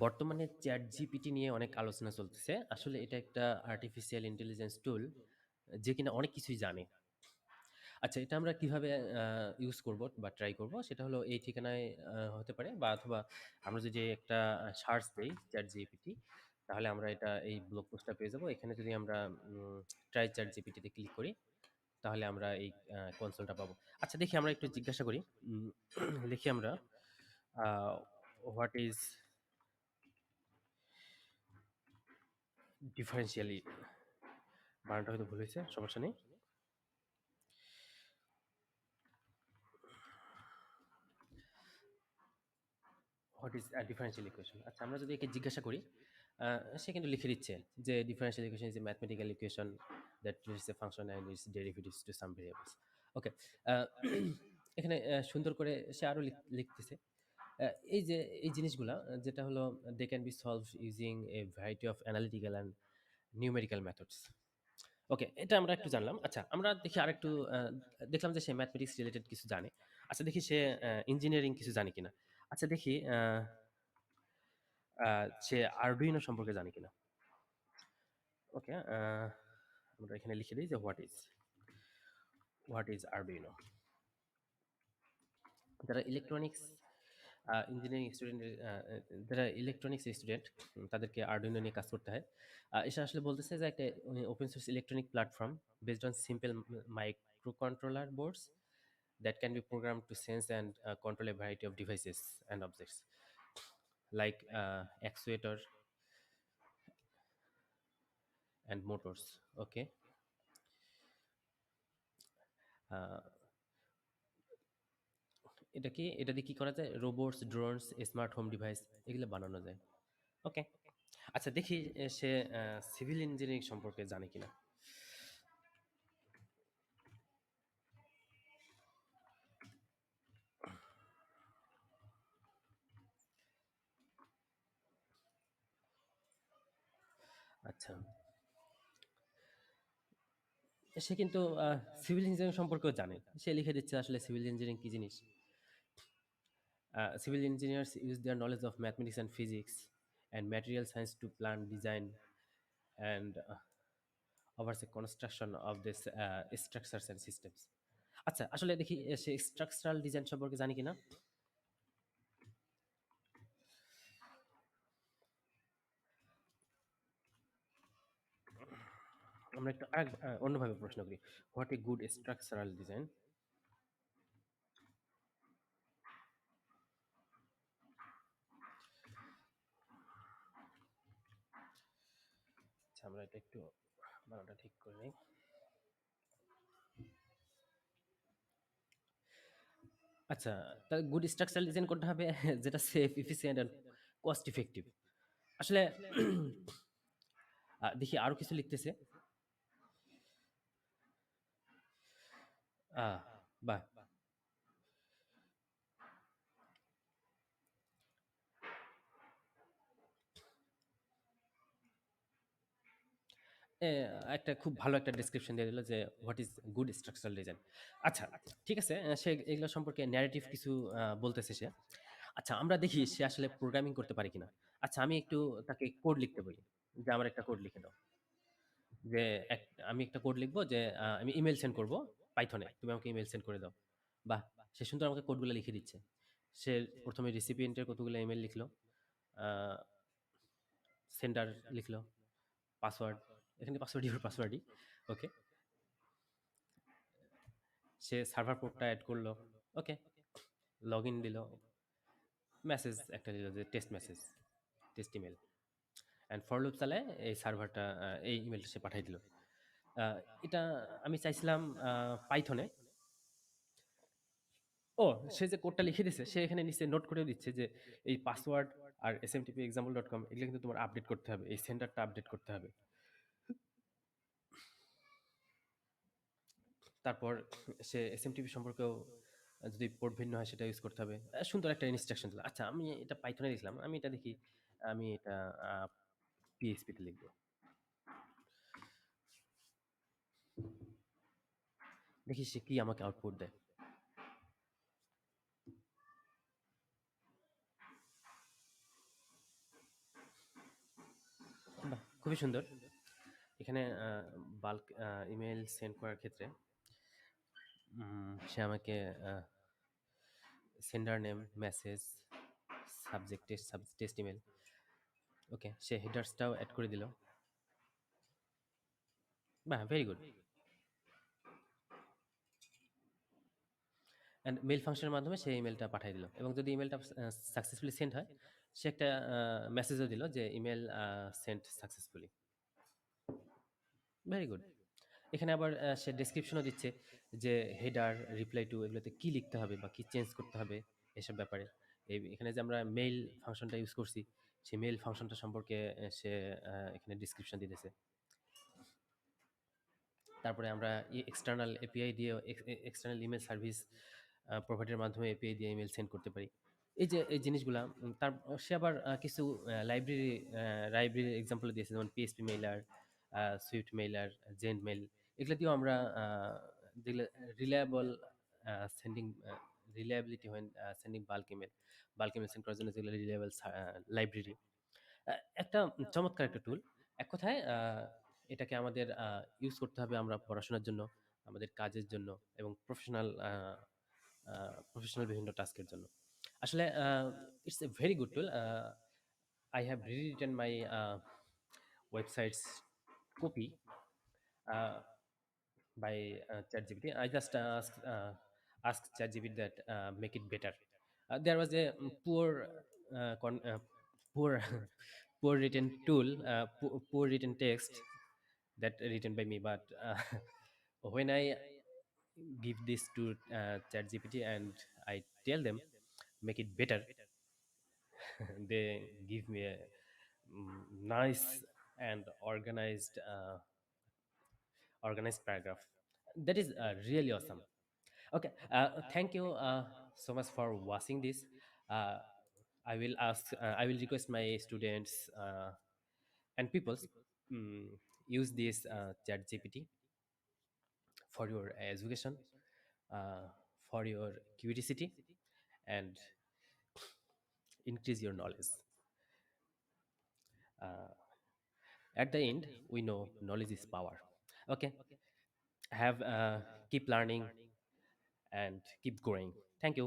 বর্তমানে chat GPT নিয়ে অনেক আলোচনা চলতেছে। আসলে এটা একটা আর্টিফিশিয়াল ইন্টেলিজেন্স টুল যে কিনা অনেক কিছুই জানে। আচ্ছা, এটা আমরা কিভাবে ইউজ করব বা ট্রাই করব সেটা হলো এই ঠিকানায় হতে পারে বা অথবা আমরা যদি একটা সার্চ দেই চ্যাট জিপিটি তাহলে আমরা এটা এই ব্লগ পোস্টটা পেয়ে যাব। এখানে যদি আমরা ট্রাই চ্যাট জিপিটিতে ক্লিক করি তাহলে আমরা এই কনসোলটা পাবো। আচ্ছা, দেখি আমরা একটু জিজ্ঞাসা করি। উম, লিখি আমরা হোয়াট ইজ ডিফারেন্সিয়ালি, বানানটা হয়তো ভুল হয়েছে, সমস্যা নেই। What is differential equation. আচ্ছা, আমরা যদি একে জিজ্ঞাসা করি সে কিন্তু লিখে দিচ্ছে যে differential equation is a mathematical equation that is a function and its derivatives to some variables. Okay, এখানে সুন্দর করে সে আরও লিখতেছে এই যে এই জিনিসগুলা যেটা হলো they can be solve using a variety of analytical and numerical methods. Okay, এটা আমরা একটু জানলাম। আচ্ছা, আমরা দেখি আরেকটু দেখলাম যে সে ম্যাথমেটিক্স রিলেটেড কিছু জানে। আচ্ছা, দেখি সে ইঞ্জিনিয়ারিং কিছু জানে কিনা। আচ্ছা, দেখি সে আরডুইনো সম্পর্কে জানে কিনা। ওকে, আমরা এখানে লিখে দিই যে হোয়াট ইজ আরডুইনো। যারা ইলেকট্রনিক্স ইঞ্জিনিয়ারিং স্টুডেন্ট, যারা ইলেকট্রনিক্স স্টুডেন্ট তাদেরকে আরডুইনো নিয়ে কাজ করতে হয়। এটা আসলে বলতেছে যে একটা open source electronic platform based on simple micro controller boards that can be programmed to sense and control a variety of devices and objects like actuator and motors. Okay, এটা দিয়ে কি করা যায়? Robots, drones, smart home device এগুলো বানানো যায়। ওকে, আচ্ছা দেখি সে সিভিল ইঞ্জিনিয়ারিং সম্পর্কে জানে কিনা। আচ্ছা, সে কিন্তু সিভিল ইঞ্জিনিয়ারিং সম্পর্কেও জানে। সে লিখে দিচ্ছে আসলে সিভিল ইঞ্জিনিয়ারিং কি জিনিস। Civil engineers use their knowledge of mathematics and physics and material science to plan, design, and oversee construction of this structures and systems. আচ্ছা, আসলে দেখি সে স্ট্রাকচারাল ডিজাইন সম্পর্কে জানি কিনা। আমরা একটু অন্যভাবে প্রশ্ন করি, what a good structural design. আচ্ছা, আমরা এটা একটু বানানটা ঠিক করে নিই। আচ্ছা, তাহলে গুড স্ট্রাকচারাল ডিজাইন করতে হবে যেটা safe, efficient and cost effective. আসলে দেখি আরো কিছু লিখতেছে। আহ বাহ, এ একটা খুব ভালো একটা ডেসক্রিপশন দিয়ে দিল যে what is good structural design. আচ্ছা, ঠিক আছে, সে এগুলো সম্পর্কে ন্যারেটিভ কিছু বলতেছে সে। আচ্ছা, আমরা দেখি সে আসলে প্রোগ্রামিং করতে পারে কিনা। আচ্ছা, আমি একটু তাকে কোড লিখতে বলি যে আমার একটা কোড লিখে দাও। যে আমি একটা কোড লিখবো যে আমি ইমেল সেন্ড করব পাইথনে, তুমি আমাকে ইমেল সেন্ড করে দাও। বাহ, সে সুন্দর আমাকে কোডগুলো লিখে দিচ্ছে। সে প্রথমে রিসিপিয়েন্টের কতগুলো ইমেল লিখলো, সেন্ডার লিখলো, পাসওয়ার্ড, এখানে পাসওয়ার্ডই। ওকে, সে সার্ভার পোর্টটা অ্যাড করলো। ওকে, লগ ইন দিল, মেসেজ একটা দিল যে test message, test email, and for loop চালায় এই সার্ভারটা এই ইমেলটা সে পাঠিয়ে দিল। আহ, এটা আমি চাইছিলাম পাইথনে। ও, সে যে কোডটা লিখে দিচ্ছে সে এখানে নিচে নোট করে দিচ্ছে যে এই পাসওয়ার্ড আর smtp example.com এগুলো কিন্তু তোমার আপডেট করতে হবে, এই সেন্টারটা আপডেট করতে হবে। তারপর সে এসএমটিপি সম্পর্কেও যদি পোর্ট ভিন্ন হয় সেটা ইউজ করতে হবে। সুন্দর একটা ইনস্ট্রাকশন দিল। আচ্ছা, আমি এটা পাইথনে লিখলাম, আমি এটা দেখি আমি এটা পিএইচপিতে লিখবো। দেখি সে কি আমাকে আউটপুট দেয়। খুবই সুন্দর। এখানে বাল্ক ইমেইল সেন্ড করার ক্ষেত্রে সে আমাকে sender name, message, subject test, test email. Okay, সে হেডার্সটাও অ্যাড করে দিল। বাহ, ভেরি গুড। অ্যান্ড মেল ফাংশনের মাধ্যমে সেই ইমেলটা পাঠিয়ে দিল, এবং যদি ইমেলটা সাকসেসফুলি সেন্ড হয়, সে একটা মেসেজও দিল যে email send successfully. Very good. এখানে আবার সে ডেসক্রিপশনও দিচ্ছে যে হেডার, রিপ্লাই টু, এগুলোতে কি লিখতে হবে বা কি চেঞ্জ করতে হবে এসব ব্যাপারে। এখানে যে আমরা মেইল ফাংশনটা ইউজ করছি, সেই মেইল ফাংশনটা সম্পর্কে সে এখানে ডিসক্রিপশন দিতেছে। তারপরে আমরা এক্সটার্নাল এপিআই দিয়ে, এক্সটার্নাল ইমেল সার্ভিস প্রোভাইডারের মাধ্যমে এপিআই দিয়ে ইমেল সেন্ড করতে পারি। এই যে এই জিনিসগুলা, তার সে আবার কিছু লাইব্রেরির এক্সাম্পল দিয়েছে, যেমন PSP mailer, Swift mailer, gent mail. এগুলো দিয়েও আমরা যেগুলো রিলায়েবল সেন্ডিং, রিলায়েবিলিটি হয় সেন্ডিং বাল্ক ইমেল সেন্ড করার জন্য যেগুলো রিলায়েবল লাইব্রেরি, একটা চমৎকার একটা টুল। এক কথায় এটাকে আমাদের ইউজ করতে হবে আমরা পড়াশোনার জন্য, আমাদের কাজের জন্য, এবং প্রফেশনাল বিভিন্ন টাস্কের জন্য। আসলে it's a very good tool. I have rewritten my website's copy uh, by ChatGPT. I just asked ChatGPT that make it better. There was a poor poor written tool, poor written text that written by me, but when I give this to ChatGPT and I tell them make it better, they give me a nice and organized paragraph. That is really awesome. Okay, thank you so much for watching this. uh, I will request my students and peoples, use this chat gpt for your education, for your curiosity, and increase your knowledge. At the end, we know knowledge is power. Okay, have keep learning and keep growing. Thank you.